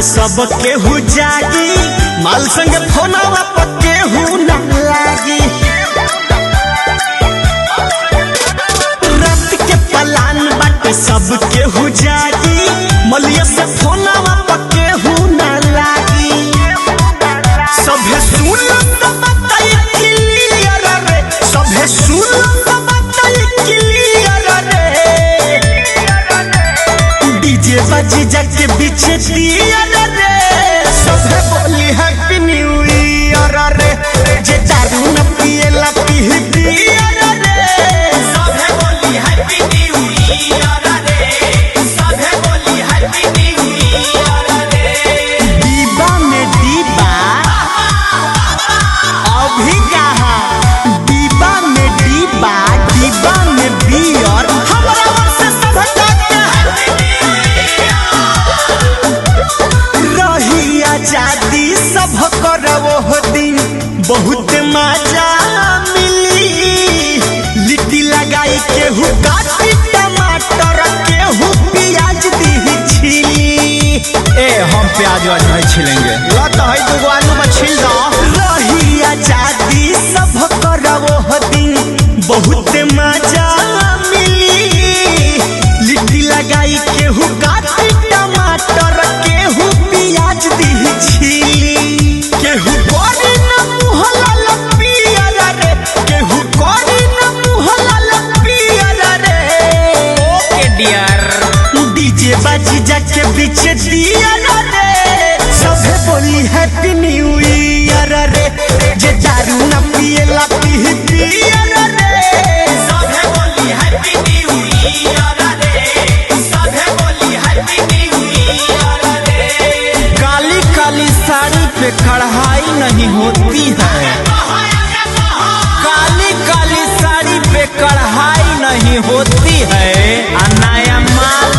बाटे सब केहू जागी, माल संग फोनवा पर केहू न लागी। रात के पलान बाटे सब केहू जागी, मलिया से फोनवा पर केहू न लागी। सभे सुन तो बताई क्लियर रे, सभे सुन तो बताई क्लियर रे। डीजे बाजी जाके पीछे दिया रे, सभे बोली हैप्पी न्यू ईयर रे। जे दारू न पिएला पी पिया रे, सभे बोली हैप्पी न्यू ईयर रे, सभे बोली हैप्पी न्यू ईयर रे। दीबा में दीबा अभी कहा, दीबा में दीबा, दीबा में बियर, हमरा ओर से सभे रही आजादी सब करवो दिन, बहुत मजा मिली। लिट्टी लगाई केहू काटी टमाटर, केहू प्याज दी छीली। ए हम प्याज वाज नहीं छिलेंगे, लत है दुगो आलू में छील दो। रही आजादी सब करवो दिन, बहुत मजा मिली। लिट्टी लगाई केहू काटी टमाटर, केहू प्याज दी छीली। केहू करी न मुँह लाल पियर रे, केहू करी न मुँह लाल पियर रे। ओके डियर। डीजे बाजी जाके पीछे दिया रे, सभे बोली हैप्पी न्यू ईयर रे। जे दारू न पिएला पी पिया रे, सभे बोली हैप्पी न्यू ईयर रे, सभे बोली हैप्पी न्यू ईयर रे। काली काली साड़ी पे कढ़ाई नहीं होती है, काली काली साड़ी पे कढ़ाई नहीं होती है। नया माल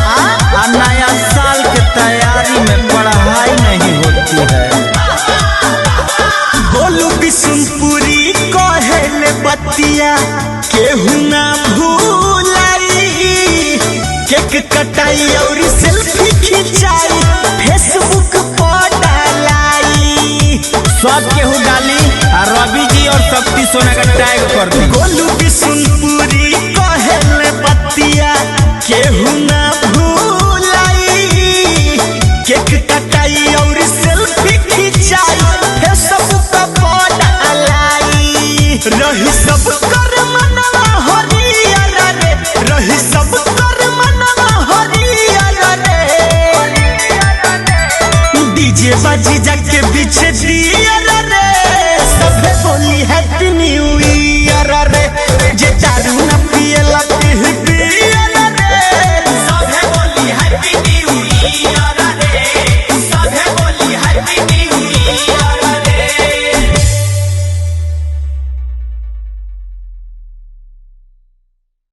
आ नया साल के तैयारी में पढ़ाई नहीं होती है। बोलू बिशुनपुरी कहेले बतिया, केहू ना भूलाई। केक कटाई और सेल्फी खिंचाई, फेसबुक पर डालाई। सब केहू डाली और रवि जी और शक्ति सोना का टैग कर दी। बोलू बिशुनपुरी कहेले बतिया, केहू ना भूलाई। केक कटाई और सेल्फी खिंचाई, फेसबुक पर डालाई। रही सब कर मनवा हरियर रे, रही सब कर मनवा हरियर रे। डीजे बाजी जाके पीछे दिया